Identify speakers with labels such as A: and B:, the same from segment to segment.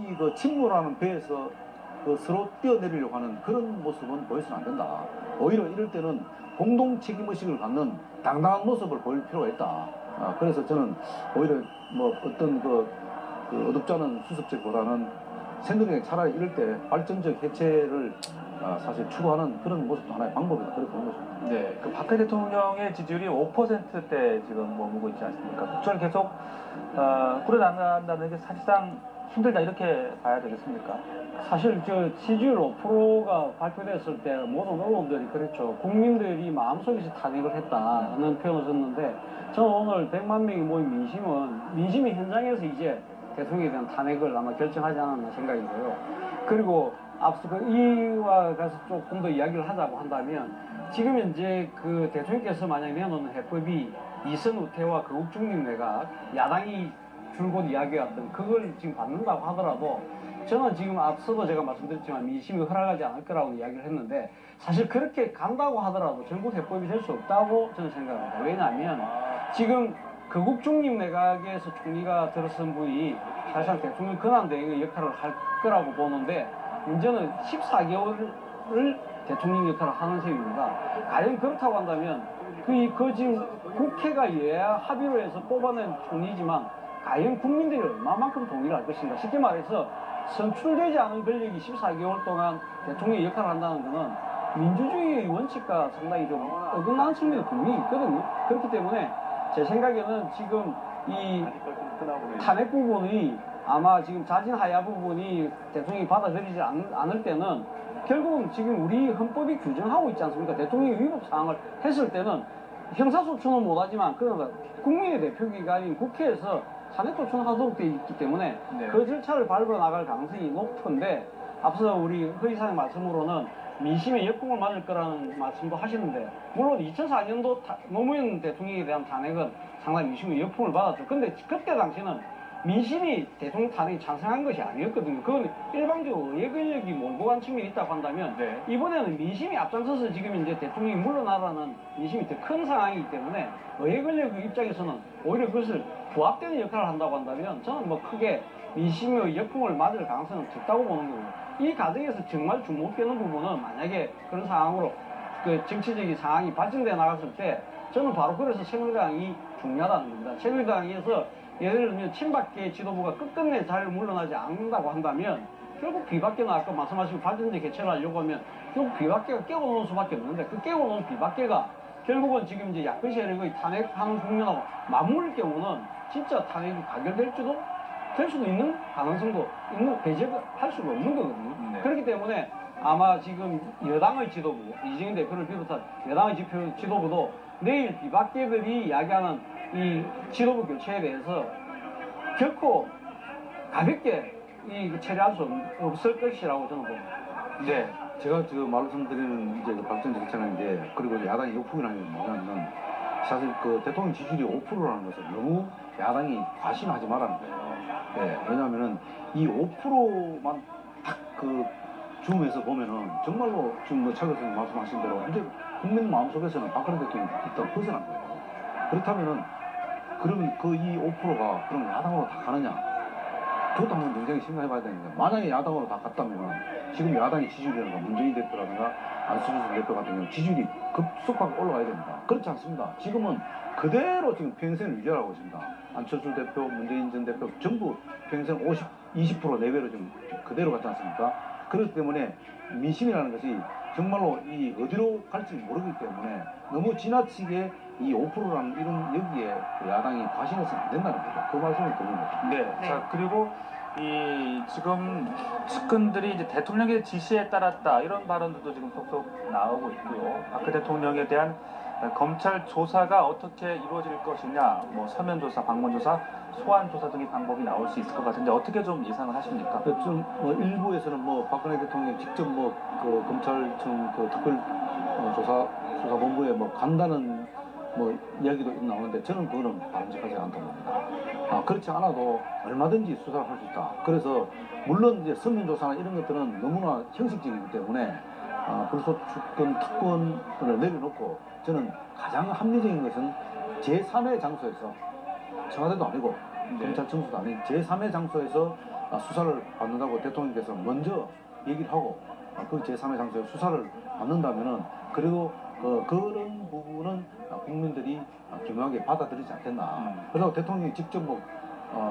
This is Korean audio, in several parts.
A: 마치 그 침몰하는 배에서 그 서로 뛰어내리려고 하는 그런 모습은 보여서는 안 된다. 오히려 이럴 때는 공동 책임의식을 갖는 당당한 모습을 보일 필요가 있다. 그래서 저는 오히려 뭐 어떤 그 어둡지 않은 수습책보다는 생각에 차라리 이럴 때 발전적 해체를 사실 추구하는 그런 모습도 하나의 방법이다. 그렇게 보는 거죠.
B: 네, 그 박근혜 대통령의 지지율이 5%대 지금 머무고 있지 않습니까? 국정을 계속 꾸려나간다는 게 사실상 힘들다 이렇게 봐야 되겠습니까?
C: 사실 저 지지율 5%가 발표됐을 때 모든 언론들이 그랬죠. 국민들이 마음속에서 탄핵을 했다는 표현을 썼는데 저는 오늘 100만 명이 모인 민심이 현장에서 이제 대통령에 대한 탄핵을 아마 결정하지 않았나 생각이 들어요. 그리고 앞서 이와 가서 조금 더 이야기를 하자고 한다면 지금 현재 그 대통령께서 만약에 내놓는 해법이 이선 우태와 거국중립 내각 야당이 줄곧 이야기했던 그걸 지금 받는다고 하더라도 저는 지금 앞서도 제가 말씀드렸지만 민심이 허락하지 않을 거라고 이야기를 했는데 사실 그렇게 간다고 하더라도 전국 해법이 될 수 없다고 저는 생각합니다. 왜냐하면 지금 거국중립 내각에서 총리가 들어선 분이 사실상 대통령 권한대행의 역할을 할 거라고 보는데 문제는 14개월을 대통령 역할을 하는 셈입니다. 과연 그렇다고 한다면 그 지금 국회가 여야 합의로 해서 뽑아낸 총리지만 과연 국민들이 얼마만큼 동의를 할 것인가. 쉽게 말해서 선출되지 않은 권력이 14개월 동안 대통령의 역할을 한다는 것은 민주주의의 원칙과 상당히 좀 어긋나는 측면이 분명히 있거든요. 그렇기 때문에 제 생각에는 지금 이 탄핵 부분이 아마 지금 자진 하야 부분이 대통령이 받아들이지 않을 때는 결국은 지금 우리 헌법이 규정하고 있지 않습니까? 대통령이 위법 사항을 했을 때는 형사소송은 못하지만 그러나 국민의 대표기관인 국회에서 탄핵소송을 하도록 되어 있기 때문에
B: 네.
C: 그 절차를 밟아 나갈 가능성이 높은데 앞서 우리 허 이사님 말씀으로는 민심의 역풍을 맞을 거라는 말씀도 하시는데 물론 2004년도 노무현 대통령에 대한 탄핵은 상당히 민심의 역풍을 받았죠. 근데 그때 당시는 민심이 대통령 탄핵이 찬성한 것이 아니었거든요. 그건 일방적으로 의회 권력이 몰고 간 측면이 있다고 한다면
B: 네.
C: 이번에는 민심이 앞장서서 지금 이제 대통령이 물러나라는 민심이 더 큰 상황이기 때문에 의회 권력 입장에서는 오히려 그것을 부합되는 역할을 한다고 한다면 저는 뭐 크게 민심의 역풍을 맞을 가능성은 적다고 보는 거고요. 이 과정에서 정말 주목되는 부분은 만약에 그런 상황으로 그 정치적인 상황이 발전돼 나갔을 때 저는 바로 그래서 새누리당이 중요하다는 겁니다. 새누리당에서 예를 들면 친박계 지도부가 끝끝내 잘 물러나지 않는다고 한다면 결국 비박계는 아까 말씀하신 발전적 개최를 하려고 하면 결국 비박계가 깨워놓을 수밖에 없는데 그 깨워놓은 비박계가 결국은 지금 이제 야권 세력의 탄핵하는 국면하고 맞물릴 경우는 진짜 탄핵이 가결될지도 될 수도 있는 가능성도 있는 배제할 수가 없는 거거든요.
B: 네.
C: 그렇기 때문에 아마 지금 여당의 지도부 이재명 대표를 비롯한 여당의 지도부도 내일 비박계들이 이야기하는 이 지도부 교체에 대해서 결코 가볍게 처리할 수 없을 것이라고 저는 봅니다.
B: 네.
A: 제가 지금 말씀드리는 이제 그 발전적 해체라는 게 그리고 야당이 역풍이라는 게 뭐냐면 사실 그 대통령 지지율이 5%라는 것을 너무 야당이 과신하지 말라는 거예요. 네, 왜냐하면은 이 5%만 딱 그 줌에서 보면은 정말로 지금 뭐 차 교수님 말씀하신 대로 이제 국민 마음속에서는 박근혜 대통령이 일단 벗어난 거예요. 그렇다면은 그러면 그 이 5%가 그럼 야당으로 다 가느냐? 그것도 한번 굉장히 생각해봐야 되는데 만약에 야당으로 다 갔다면은 지금 야당의 지지율이라든가 문재인 대표라든가 안철수 대표 같은 경우 지지율이 급속하게 올라가야 됩니다. 그렇지 않습니다. 지금은 그대로 지금 평생을 유지하고 있습니다. 안철수 대표, 문재인 전 대표 전부 평생 20% 내외로 지금 그대로 갔지 않습니까? 그렇기 때문에 민심이라는 것이 정말로 이 어디로 갈지 모르기 때문에 너무 지나치게 이 5%라는 이런 여기에 그 야당이 과신해서는 안 된다는 거죠. 그 말씀을 드리는 거죠.
B: 네. 자, 그리고 이 지금 측근들이 이제 대통령의 지시에 따랐다 이런 발언들도 지금 속속 나오고 있고요. 박근혜 대통령에 대한 검찰 조사가 어떻게 이루어질 것이냐, 뭐 서면 조사, 방문 조사, 소환 조사 등의 방법이 나올 수 있을 것 같은데 어떻게 좀 예상을 하십니까?
A: 좀 일부에서는 뭐 박근혜 대통령 직접 뭐 그 검찰청 그 특별 수사본부에 뭐 간다는 뭐 이야기도 나오는데 저는 그거는 바람직하지 않다고 봅니다. 그렇지 않아도 얼마든지 수사를 할 수 있다. 그래서 물론 이제 서면 조사나 이런 것들은 너무나 형식적이기 때문에 불소추권 특권을 내려놓고 저는 가장 합리적인 것은 제3의 장소에서 청와대도 아니고
B: 네.
A: 검찰청수도 아닌 제3의 장소에서 수사를 받는다고 대통령께서 먼저 얘기를 하고 그 제3의 장소에 수사를 받는다면은 그래도 그런 부분은 국민들이 겸허하게 받아들이지 않겠나. 그래서 대통령이 직접 뭐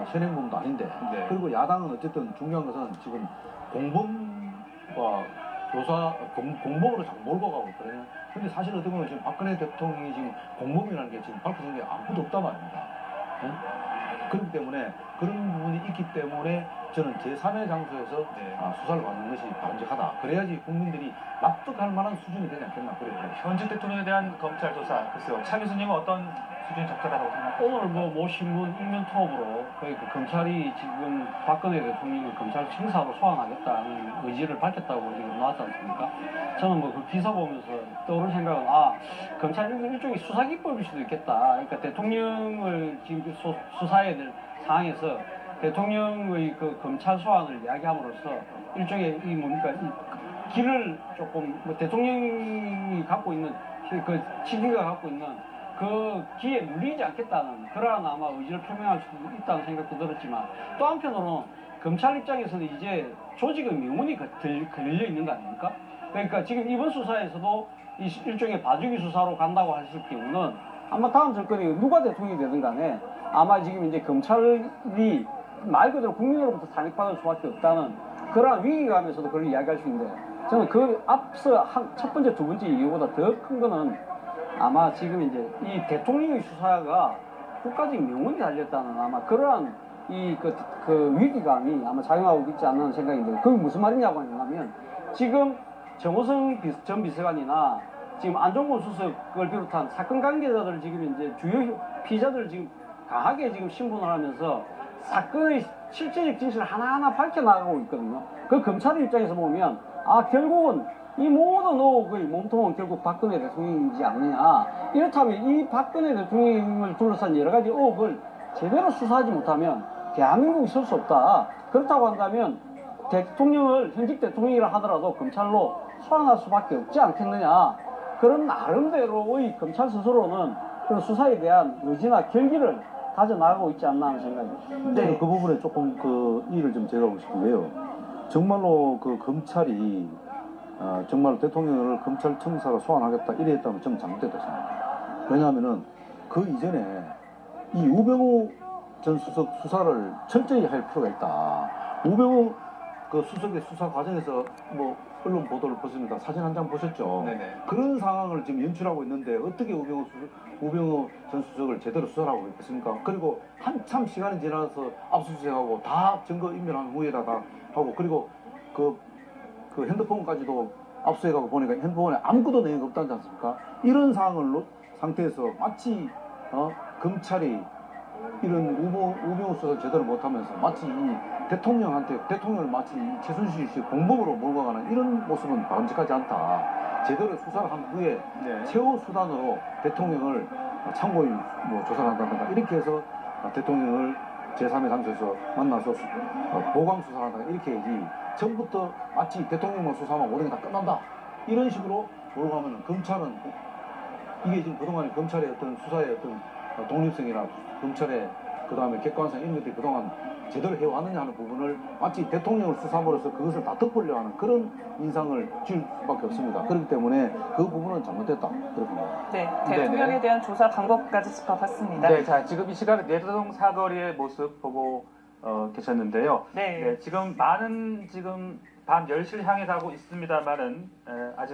A: 현행범도 아닌데
B: 네.
A: 그리고 야당은 어쨌든 중요한 것은 지금 공범과 조사 공범으로 자꾸 몰고 가고 있거든요. 근데 사실 어떻게 보면 지금 박근혜 대통령이 지금 공범이라는 게 지금 밝혀진 게 아무것도 없단 말입니다. 예? 그렇기 때문에 그런 부분이 있기 때문에 저는 제3의 장소에서
B: 네.
A: 수사를 받는 것이 바람직하다. 그래야지 국민들이 납득할 만한 수준이 되지 않겠나 그래요.
B: 현직 대통령에 대한 검찰 조사, 글쎄요. 차 교수님은 어떤 수준이 적절하다고 생각하세요?
C: 오늘 모 신문 일면 토업으로 거의 검찰이 지금 박근혜 대통령을 검찰 청사로 소환하겠다는 의지를 밝혔다고 지금 나왔지 않습니까? 저는 그 기사 보면서 떠오른 생각은 검찰 일종의 수사 기법일 수도 있겠다. 그러니까 대통령을 지금 수사해야 될 상황에서 대통령의 그 검찰 소환을 이야기함으로써 일종의 이 길을 조금 대통령이 갖고 있는 그 시기가 갖고 있는 그 기에 눌리지 않겠다는 그러한 아마 의지를 표명할 수 있다는 생각도 들었지만 또 한편으로는 검찰 입장에서는 이제 조직의 명운이 걸려 있는 거 아닙니까? 그러니까 지금 이번 수사에서도 이 일종의 봐주기 수사로 간다고 했을 경우는 아마 다음 정권이 누가 대통령이 되든 간에 아마 지금 이제 검찰이 말 그대로 국민으로부터 탄핵받을 수밖에 없다는 그러한 위기감에서도 그걸 이야기할 수 있는데 저는 그 앞서 첫 번째, 두 번째 이유보다 더 큰 거는 아마 지금 이제 이 대통령의 수사가 국가적 명운이 달렸다는 아마 그러한 그 위기감이 아마 작용하고 있지 않나 생각인데 그게 무슨 말이냐고 하면 지금 정호성 전 비서관이나 지금 안종권 수석을 비롯한 사건 관계자들 지금 이제 주요 피의자들 지금 강하게 지금 신분을 하면서 사건의 실제적 진실을 하나하나 밝혀나가고 있거든요. 그 검찰의 입장에서 보면 결국은 이 모든 의혹의 몸통은 결국 박근혜 대통령이지 않느냐. 이렇다면 이 박근혜 대통령을 둘러싼 여러 가지 의혹을 제대로 수사하지 못하면 대한민국이 설 수 없다. 그렇다고 한다면 대통령을 현직 대통령이라 하더라도 검찰로 소환할 수밖에 없지 않겠느냐. 그런 나름대로의 검찰 스스로는 그런 수사에 대한 의지나 결기를 가져나가고 있지 않나 하는 생각입니다.
A: 네. 그 부분에 조금 이의를 좀 제기하고 싶은데요. 정말로 그 검찰이 정말 대통령을 검찰청사로 소환하겠다 이래 했다면 좀 잘못됐다 생각합니다. 왜냐하면은 그 이전에 이 우병우 전 수석 수사를 철저히 할 필요가 있다. 우병우 그 수석의 수사 과정에서 뭐 언론 보도를 보십니다. 사진 한 장 보셨죠?
B: 네네.
A: 그런 상황을 지금 연출하고 있는데 어떻게 우병우 전 수석을 제대로 수사를 하고 있겠습니까? 그리고 한참 시간이 지나서 압수수색하고 다 증거 인멸한 후에다 다 하고 그리고 그 핸드폰까지도 압수해가고 보니까 핸드폰에 아무것도 내용이 없다지 않습니까? 이런 상태에서 마치 검찰이 이런 우병우 수사를 제대로 못하면서 마치 이 대통령을 마치 최순실 씨 공범으로 몰고 가는 이런 모습은 바람직하지 않다. 제대로 수사를 한 후에
B: 네.
A: 최후 수단으로 대통령을 참고인 조사를 한다든가 이렇게 해서 대통령을 제3의 장소에서 만나서 보강 수사를 한다든가 이렇게 해야지 처음부터 마치 대통령만 수사하면 모든 게 다 끝난다. 이런 식으로 몰고 가면 검찰은 이게 지금 그동안 검찰의 어떤 수사의 어떤 독립성이나 검찰의 그 다음에 객관성 이런 것들이 그동안 제대로 해왔느냐 하는 부분을 마치 대통령을 수사함으로써 그것을 다 덮으려 하는 그런 인상을 줄 수밖에 없습니다. 그렇기 때문에 그 부분은 잘못됐다. 그렇습니다.
D: 네, 대통령에
B: 네네.
D: 대한 조사 방법까지 짚어봤습니다.
B: 네, 자 지금 이 시간에 내동 사거리의 모습 보고 계셨는데요.
D: 네.
B: 네, 지금 많은 지금 밤 10시를 향해 가고 있습니다만은 아직